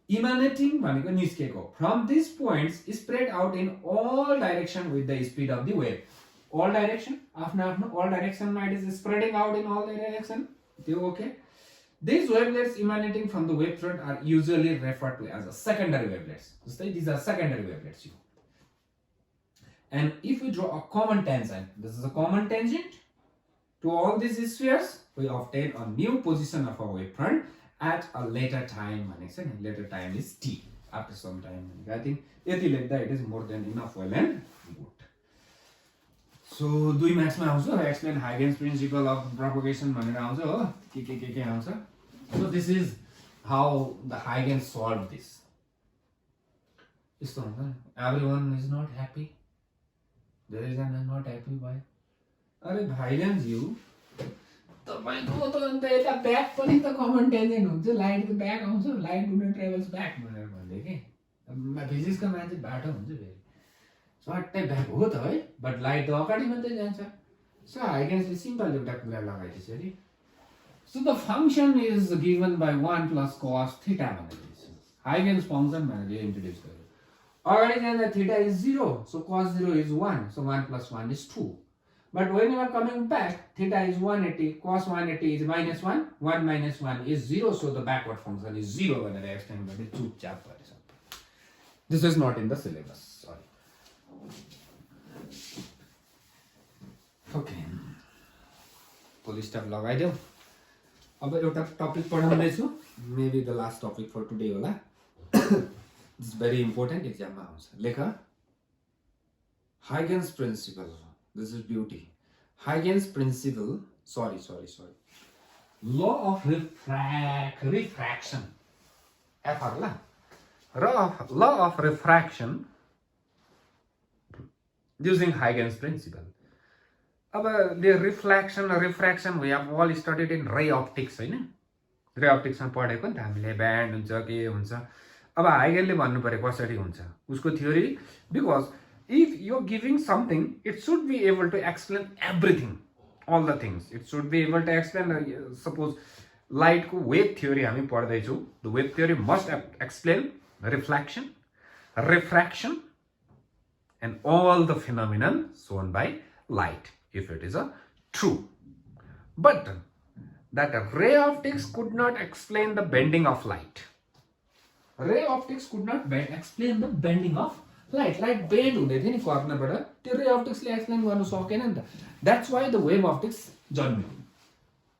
emanating भनेको निस्केको from these points spread out in all direction with the speed of the wave. All direction आफ्नो all direction it is spreading out in all direction. त्यो okay. These wavelets emanating from the wavefront are usually referred to as a secondary wavelets. So these are secondary wavelets. And if we draw a common tangent, this is a common tangent. To all these spheres, we obtain a new position of a wave front at a later time. Later time is t. After some time. I think it is more than enough well and good. So, do you max explain Huygens principle of propagation? So, this is how the Huygens solved this. Everyone is not happy. There is an not happy why? अरे Huygens you तपाईको त अन्त यता back पनि त common tangent हुन्छ light त back आउँछ लाइट कुनै ट्राभल्स ब्याक भनेर भन्दै के फिजिक्सको मान्छे बाटो हुन्छ फेरि सट्टै ब्याक हो त है बट लाइट त अगाडि मात्रै जान्छ सो हाइगेन्सले सिम्पल एउटा कुरा लगाइदिन्छ अरे so the function is given by 1 plus cos theta भनेर दिन्छ हाइगेन्स फंक्सन भनेर इन्ट्रोड्युस गर्यो अगाडि जाँदा theta is 0 so cos 0 is 1 so 1 plus 1 is 2. But when you are coming back, theta is 180, cos 180 is minus 1, 1 minus 1 is 0, so the backward function is 0 when I extend the two chap. This is not in the syllabus, sorry. Okay. Police stuff लगाइदेऊ अब एउटा topic पढाउँदैछु maybe the last topic for today होला This is very important exam मा आउँछ लेख Huygens principle. This is beauty. Huygens principle. Sorry. Law of refraction. Law of refraction using Huygens principle. The refraction we have all studied in ray optics, right? Ray optics में पढेको नि त हामीले band हुन्छ के हुन्छ अब हाइगेनले भन्नु पर्यो कसरी हुन्छ उसको theory because if you're giving something, it should be able to explain everything, all the things. It should be able to explain, suppose light ko wave theory हामी पढ्दैछौँ. The wave theory must explain reflection, refraction, and all the phenomenon shown by light, if it is a true. But that ray optics could not explain the bending of light. Ray optics could not explain the bending of light bend हुँदै थियो नि कर्नरबाट त्यो रे अप्टिक्सले explain गर्न सकेन नि त that's why the wave optics जन्मियो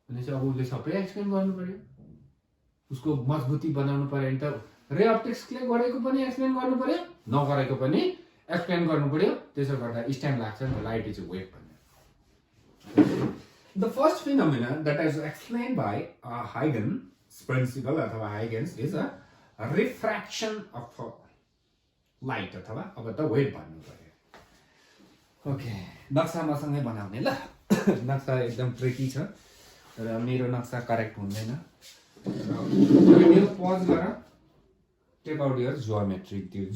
भनेपछि अब उसले सबै एक्सप्लेन गर्नु पर्यो उसको मजबुती बनाउनु पर्यो नि त रे अप्टिक्सले गरेको पनि एक्सप्लेन गर्नु पर्यो नगरेको पनि एक्सप्लेन गर्नु पर्यो त्यसो गर्दा स्ट्यान्ड लाग्छ नि लाइट इज अ वेभ भन्ने the first phenomena that is explained by Huygens principle अथवा Huygens is a refraction of light अथवा अब त वेभ भन्नु पर्यो ओके नक्सा मसँगै बनाउने ल नक्सा एकदम ट्रिकी छ र मेरो नक्सा करेक्ट हुँदैन भिडियो पज गर take out your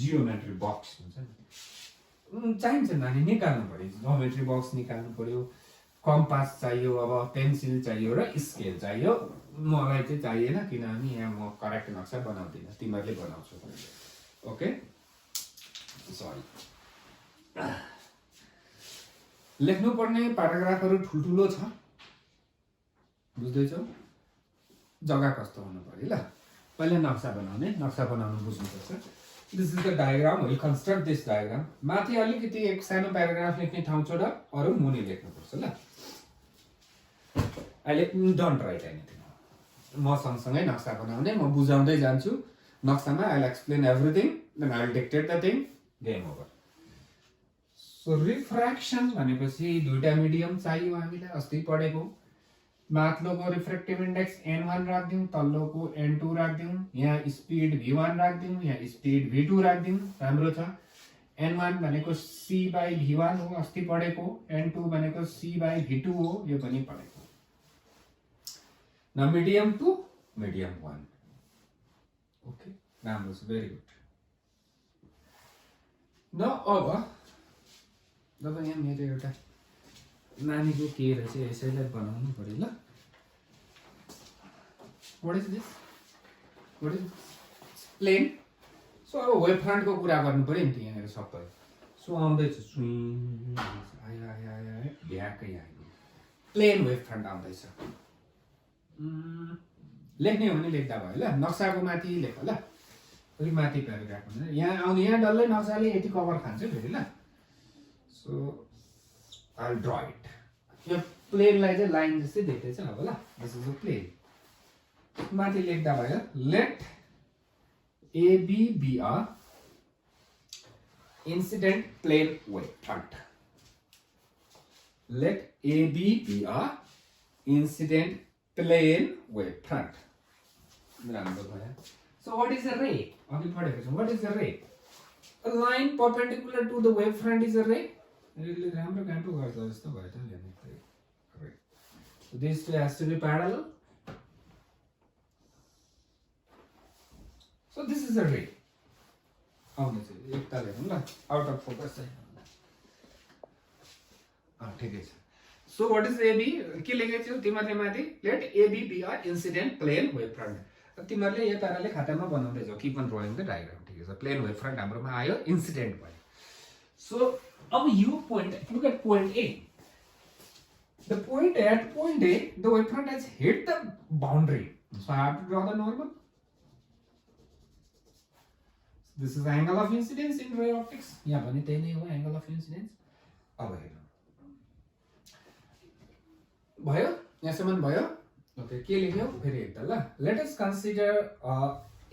geometry box हुन्छ नि चाहिन्छ नानी निकाल्नु पर्यो जियोमेट्री बक्स निकाल्नु पर्यो कम्पास चाहियो अब पेन्सिल चाहियो र स्केल चाहियो मलाई चाहिँ चाहिएन किनभने यहाँ म करेक्ट नक्सा बनाउँदिनँ तिमीहरूले बनाउँछौ ओके सरी लेख्नु पर्ने प्याराग्राफहरु ठुलठुलो छ बुझ्दैछौ जग्गा कस्तो हुनु पर्यो ल पहिले नक्सा बनाउनु बुझ्नुपर्छ this is the diagram will construct this diagram माथि अलिकति एक सानो प्याराग्राफ लेख्ने ठाउँ छ र अरु मुनि लेख्नुपर्छ ल अहिले डोन्ट राइट एनीथिङ म सँगसँगै नक्सा बनाउने म बुझाउँदै जान्छु नक्सामा I will explain everything then I will dictate the thing game over so refraction भनेपछि दुईटा मिडियम चाहियो हामीलाई अस्ति पढेको माथिल्लोको रिफ्रेक्टिभ इन्डेक्स n1 राख्दियौ तल्लोको n2 राख्दियौ यहाँ स्पिड v1 राख्दियौ यहाँ स्पिड v2 राख्दियौ राम्रो छ n1 भनेको c by v1 हो अस्ति पढेको n2 भनेको c by v2 हो यो पनि पढेको न मिडियम 2 मिडियम 1 ओके राम्रो छ भेरी गुड न अब यहाँ मेरो एउटा नानीको के रहेछ यसैलाई बनाउनु पर्यो ल what is this what is plain so अब वेभ फ्रन्टको कुरा गर्नु पर्यो नि त यहाँ सबै सो आउँदैछ स्विङ आया भ्याकै आयो प्लेन वेभ फ्रन्ट आउँदैछ लेख्ने हो भने लेख्दा भयो ल नक्साको माथि लेख ल अलि माथि प्याराग्राफ हुन्छ यहाँ आउने यहाँ डल्लै नक्साले यति कभर खान्छ फेरि ल so I will draw it प्लेनलाई चाहिँ लाइन जस्तै देख्दैछ अब ल दिस इज अ प्लेन माथि लेख्दा भयो late AB be a incident plane wave front. Let AB be a incident plane wave front. So what is a ray? What is a ray? A line perpendicular to the wave front is a ray. So these two has to be parallel. So this is a ray. Out of focus. So what is AB? Let AB be a incident plane wave front. तिमीहरुले यो पाराले खातामा बनाउँदै जाऊ keep on drawing the diagram. ठीक छ plane wave front हाम्रोमा आयो incident भयो. So अब यो point, look at point A. The point at point A, the wave front has hit the boundary. So I have to draw the normal. This is the angle of incidence in ray optics. यहाँ पनि त्यही नै हो angle of incidence. अब हेरौँ भयो यहाँसम्म भयो ओके के लेख्यो फेरि एकताल ल let us consider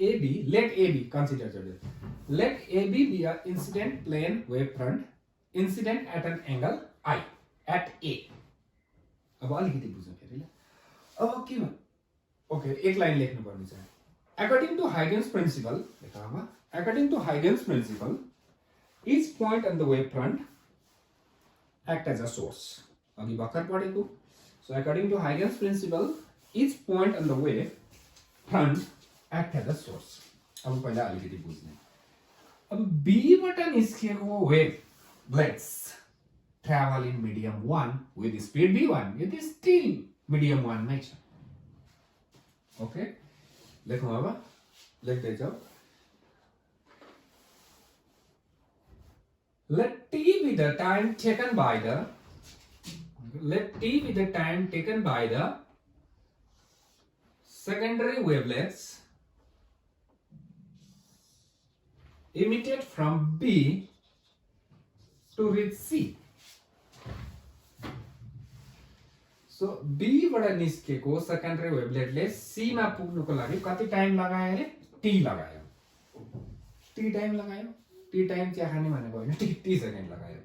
AB let AB consider let AB be a incident plane wave front incident at an angle I at A. अब अलिकति बुझौँ फेरि ल अब के ओके एक लाइन लेख्नु पर्ने छ according to Huygens principle लेखमा according to Huygens principle each point on the wave front act as a source अघि भर्खर पढेको so according to Huygens principle each point on the wave front act as a source अब पहिला अलिकति बुझ्ने अब B बाट निस्केको wave blades travel in medium 1 with speed v1 it is still medium 1 मै छ ओके लेखौँ अब लेख्दै जाऊ let t be the time taken by the secondary wavelets emitted from B to reach C. So B बाट निस्केको secondary wavelet ले C मा पुग्नुको लागि कति टाइम लगायो अरे t लगायो t टाइम लगायो t टाइम चिया खाने भनेको हैन t सेकेन्ड लगायो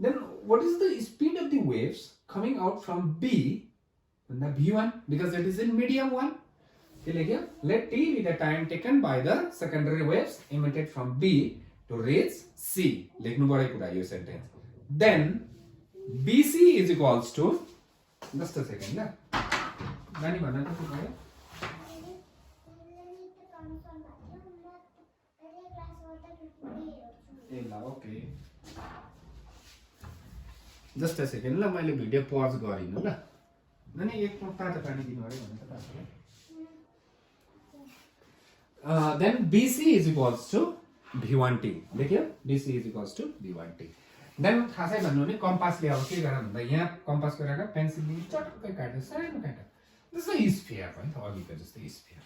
then what is the speed of the waves coming out from B and the v1 because it is in medium 1 के लेख्यो let t be the time taken by the secondary waves emitted from B to reach C लेख्नु परेको कुरा यो sentence then BC is equals to just a second ल नानी भन्न त भयो ए ल ओके जस्ट अ सेकेन्ड ल मैले भिडियो पज गरिनु ल नानी एक तातो पानी दिनु अरे भन्नु त then BC is equals to V1T लेख्यो BC is equals to V1T then खासै भन्नु भने कम्पासले अब के गरा भन्दा यहाँ कम्पासको राका पेन्सिलले चटक्कै काट्यो सानो काट्यो जस्तो स्फियर हो नि त अघिको जस्तो स्फियर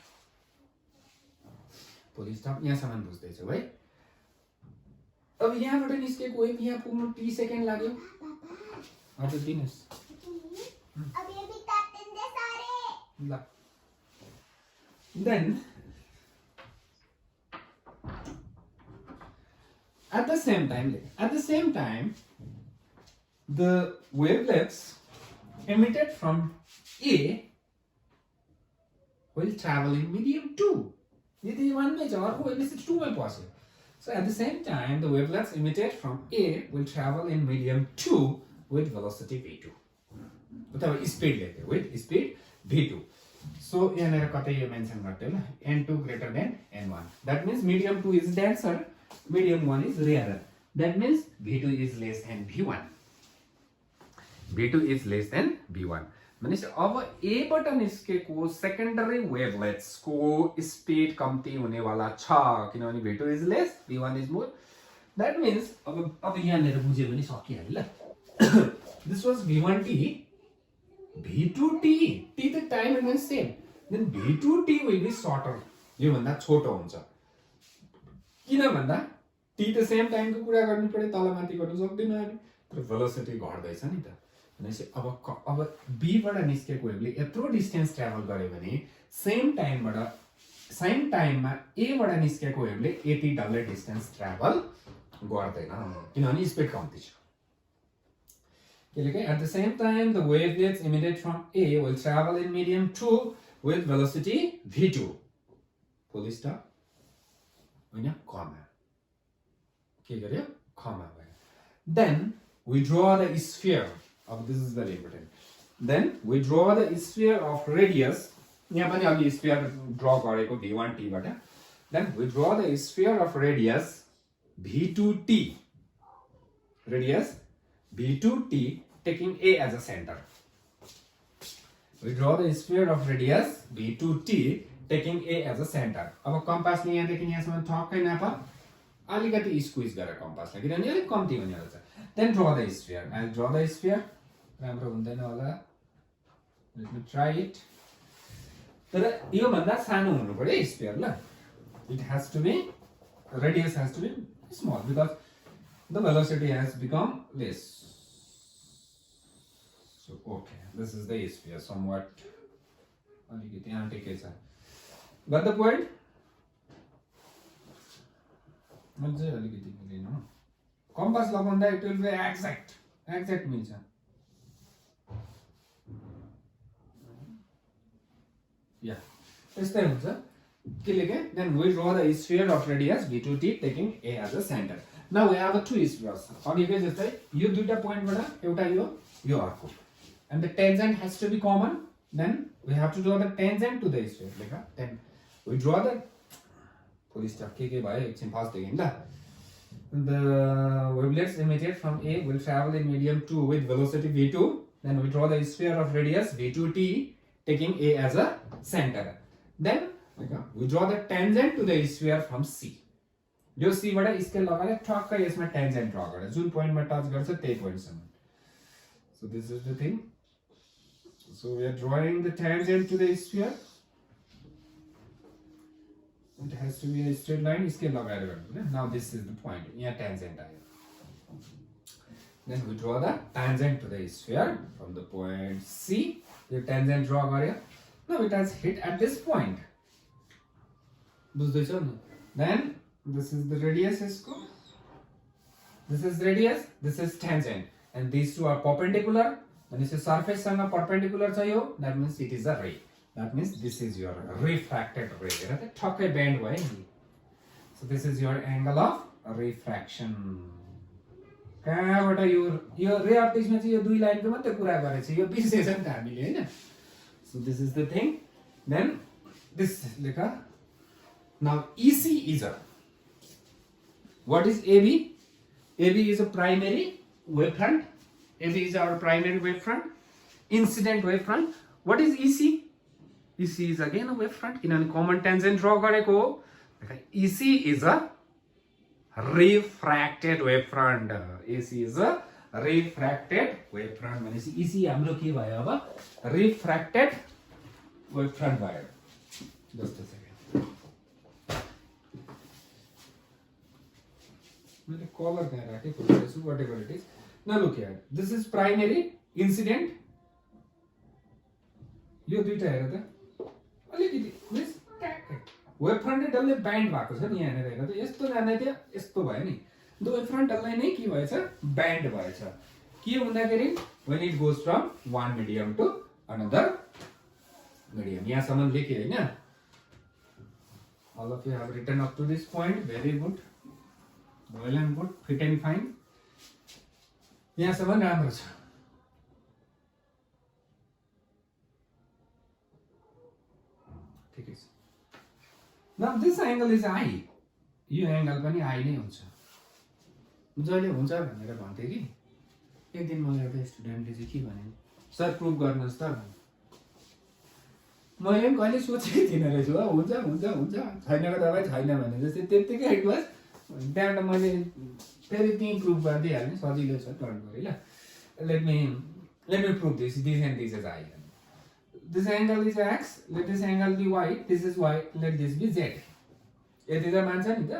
पुलिस स्टप यहाँसम्म बुझ्दैछु है अब यहाँबाट निस्केको वेभ यहाँ पुग्नु 30 सेकेन्ड लाग्यो हजुर दिनुस् अब यो बिताते दे सारे ल then at the same time the wavelets emitted from A will travel in medium 2 यदि 1 मै छ अर्को वेभलेट्स 2 मै पस्यो so at the same time the wavelets emitted from A will travel in medium 2 with velocity v2 अथवा speed लेख्यो with speed v2 so यहाँ कतै यो मेन्सन गर्दै ल n2 greater than n1 that means medium 2 is denser medium 1 is rarer that means v2 is less than v1 भनेपछि अब A बाट निस्केको सेकेन्डरी वेभलेट्स को स्पिड कम्ती हुने वाला छ किनभने v2 is less v1 is more that means अब यहाँनेर बुझ्यो भने सकिहाल्यो ल this was v1t v2t t the time remains same then v2t will be shorter यो भन्दा छोटो हुन्छ किन भन्दा t the same time को कुरा गर्नु पर्यो तलमाथि गर्न सक्दिन हामी तर भेलोसिटी घट्दै छ नि त भनेपछि अब बी बाट निस्केको वेभले यत्रो डिस्टेन्स ट्राभल गर्यो भने सेम टाइममा ए बाट निस्केको वेभले यति डल्लै डिस्टेन्स ट्राभल गर्दैन किनभने स्पिड कम्ती छ at the same time the wavelets emitted from A will travel in medium 2 with velocity v2 full stop होइन comma के गर्यो comma भयो then we draw the sphere of this is very important then we draw the sphere of radius यहाँ पनि अलि sphere draw गरेको v1t बाट then we draw the sphere of radius v2t radius v2t taking A as a center. We draw the sphere of radius v2t taking A as a center. अब कम्पासले यहाँदेखि यहाँसम्म ठक्कै नाप अलिकति स्क्विज गरेर कम्पासलाई किनभने अलिक कम्ती हुने रहेछ then draw the sphere I draw the sphere राम्रो हुँदैन होला लेट मी ट्राई इट तर यो भन्दा सानो हुनु पर्यो स्फियर ल it has to be radius has to be small because the velocity has become less. So okay, this is the sphere somewhat but the point compass लगाउँदा it will be exact means yeah त्यस्तै हुन्छ then we draw the sphere of radius v2t taking A as a center. Now we have two spheres. अघिकै जस्तै यो दुईटा पोइन्टबाट एउटा यो अर्को and the tangent has to be common. Then we have to draw the tangent to the sphere. देखा then we draw the full stop के भयो एकछिन फर्स्ट देखि ल the wavelets emitted from A will travel in medium 2 with velocity v2. Then we draw the sphere of radius v2t taking A as a center. Then we draw the tangent to the sphere from C. यो C बाट scale लगाएर ठक्कै यसमा tangent draw गरेर जुन पोइन्टमा touch गर्छ त्यही पोइन्टसम्म. So this is the thing. So we are drawing the tangent to the sphere. It has to be a straight line. Scale लगाएर गर्नु. Now this is the point. यहाँ tangent आयो. Then we draw the tangent to the sphere from the point C. यो tangent draw गर्यो. Now it has hit at this point. बुझ्दैछौ नि then this is the radius यसको this is radius this is tangent and these two are perpendicular and this is surface सँग perpendicular छ यो that means it is a ray that means this is your refracted ray हेर त ठक्कै bend भयो नि so this is your angle of refraction कहाँबाट यो रे अप्टिक्समा चाहिँ यो दुई लाइनको मात्रै कुरा गरेछ यो बिर्सेछ नि त हामीले हैन so this is the thing then this लेखा Now EC is a what is AB? AB is a primary wavefront. AB is our primary wavefront. Incident wavefront. What is EC? EC is again a wavefront. In a common tangent draw gareko. EC is a refracted wavefront. AC is a refracted wavefront. Means EC हाम्रो के भयो अब refracted wavefront भयो. Just a second. Color whatever it is. Now look here. This is primary incident. यो दुईटा हेर त अलिकति मिस वेभफ्रन्ट डल्लै ब्यान्ड भएको छ नि यहाँ हेरेर त यस्तो जाँदै थियो यस्तो भयो नि द वेभफ्रन्ट डल्लै नै के भएछ ब्यान्ड भएछ के हुँदाखेरि when it goes from one medium to another medium यहाँसम्म लेखे हैन all of you have written up to this point very good well and good fit and fine यहाँसम्म राम्रो छ ठिकै छ now this angle is I यो angle पनि I नै हुन्छ जहिले हुन्छ भनेर भन्थे कि एक दिन मलाई एउटा स्टुडेन्टले चाहिँ के भने सर प्रुभ गर्नुस् त मैले पनि कहिले सोचेकै थिइनँ रहेछु हुन्छ हुन्छ हुन्छ छैनको दबाई छैन भने जस्तै त्यतिकै बस त्यहाँबाट मैले फेरि त्यही प्रुभ गरिदिइहाल्ने सजिलो छ डन्ट वरी ल let me prove this and this is I this angle is x let this angle be y this is y let this be z यति त मान्छ नि त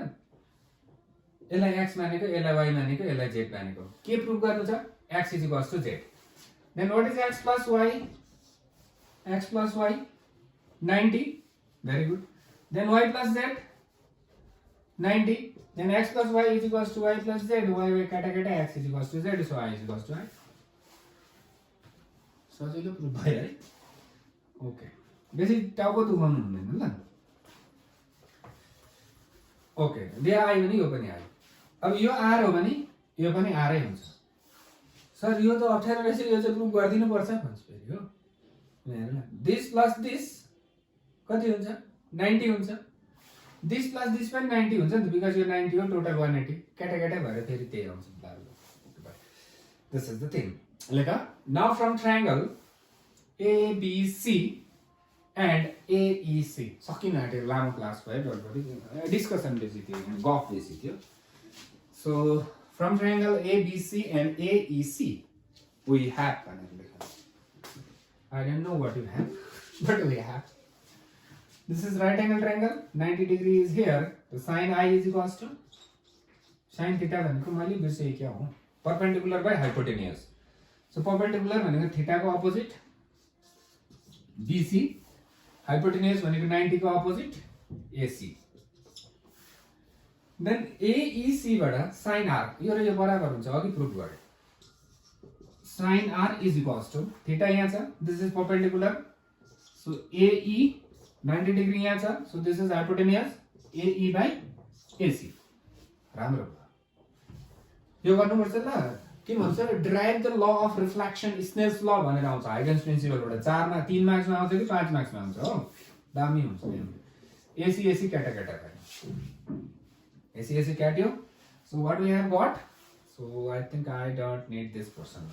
यसलाई x मानेको यसलाई y मानेको यसलाई z मानेको के प्रुभ गर्नु छ x z Then what is x plus y? X plus y 90. Very good. Then y plus z 90. Then x plus y is equals to y plus z. Y kata kata x is equals to z. So I is equals to I. सजिलो proof भयो है. Okay. बेसी टाउको दुखाउनु हुँदैन ल. Okay. यो आयो भने यो पनि आयो. अब यो आर हो भने यो पनि आरै हुन्छ. सर यो त 18 रहेछ, यो चाहिँ प्रुफ गर्दिनु पर्छ भन्छ फेरि हो. हेर ल. दिस प्लस दिस कति हुन्छ? 90 हुन्छ. दिस प्लस दिस पनि 90 हुन्छ नि त, बिकज यो 90 हो, टोटल 180. केटा केटा भएर फेरि त्यही आउँछ. This is the thing. लेखा. Now from triangle ABC and AEC. सकिन आँट्यो, लामो क्लास भयो, डोन्ट वरी. डिस्कसन बेसी थियो, गफ बेसी थियो. So from triangle ABC and AEC we have भनेर लेखा. I don't know what you have, but we have. This is right angle triangle. 90 degree is here. So sin I is equals to sin theta भनेको मैले बिर्सेँ क्या हो? Perpendicular by hypotenuse. So perpendicular भनेको theta को opposite BC, hypotenuse भनेको 90 को opposite AC. Then AEC बाट sin R यो र यो बराबर हुन्छ, अघि प्रुफ गरे. Sin R is equals to theta यहाँ छ. This is perpendicular. So AE 90 degree यहाँ छ. So this is hypotenuse AE by AC. राम्रो भयो. यो गर्नुपर्छ ल. के भन्छ? Derive the law of reflection, Snell's law भनेर आउँछ हाइगन्स प्रिन्सिपलबाट. 4 मा 3 मार्क्समा आउँछ कि 5 मार्क्समा आउँछ हो. दामी हुन्छ नि. एसी एसी क्याटा क्याटा गर्नु. एसी एसी क्याट्यो. So what we have got? So I think I don't need this person.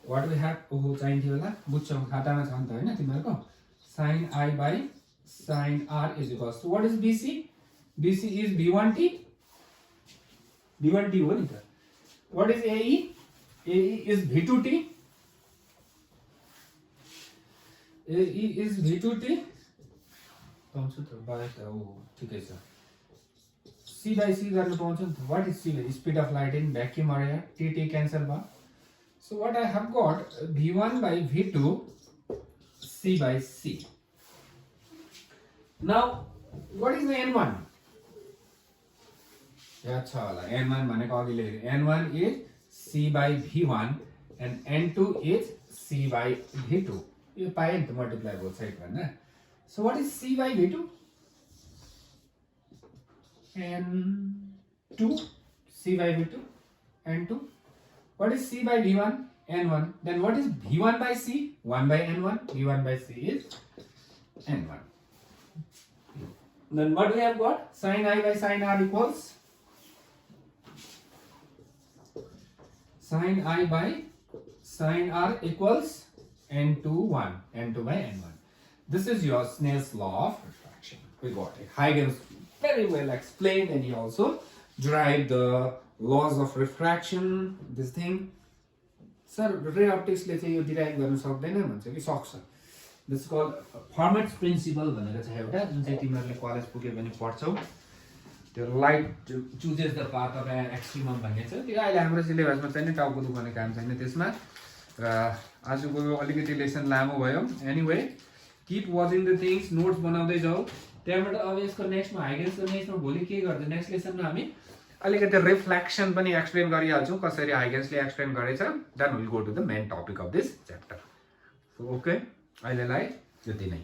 What we have ओहो चाहिन्थ्यो होला. बुझ्छौ खातामा छ नि त हैन तिमीहरुको. sin I by sin R is equals to what is BC? BC is B1T. B1T हो नि त. What is AE? AE is V2T. AE is V2T. पाउँछ त बाहिर त हो ठिकै छ. C by C गर्न पाउँछ नि त. What is C? Speed of light in vacuum area. TT cancel भयो. So what I have got V1 by V2 C by C. Now what is the N1? याद छ होला. N1 भनेको अघि लेखेँ. N1 is C by V1 and N2 is C by V2. यो पाए नि त मल्टिप्लाई बोथ साइड भन्दा. So what is C by V2? N2 C by V2 N2. What is C by V1? N1. Then what is V1 by C? 1 by N1. V1 by C is N1. Then what we have got? Sin I by sin R equals sin I by sin R equals N2 1. N2 by N1. This is your Snell's law of refraction. We got it. Huygens very well explained, and he also derived the laws of refraction. This thing. Sir, ray optics ले चाहिँ यो derive गर्न सक्दैन भन्छ कि सक्छ. This is called Fermat's principle भनेर छ एउटा, जुन चाहिँ तिमीहरुले कलेज पुगे पनि पढ्छौ. त्यो light chooses the path of extremum भन्ने छ. त्यो अहिले हाम्रो सिलेबसमा चाहिँ टाउको दुखाउने काम छैन त्यसमा. र आजको यो अलिकति लेसन लामो भयो. Anyway, keep watching the things, notes बनाउँदै जाऊ. त्यहाँबाट अब यसको नेक्स्टमा हाइगेन्सको नेक्स्टमा भोलि के गर्छ, नेक्स्ट लेसनमा हामी अलिकति रिफ्लेक्सन पनि एक्सप्लेन गरिहाल्छौँ, कसरी हाइगेन्सले एक्सप्लेन गरेछ. Then will go to the main topic of this chapter. So okay, अहिलेलाई यति नै.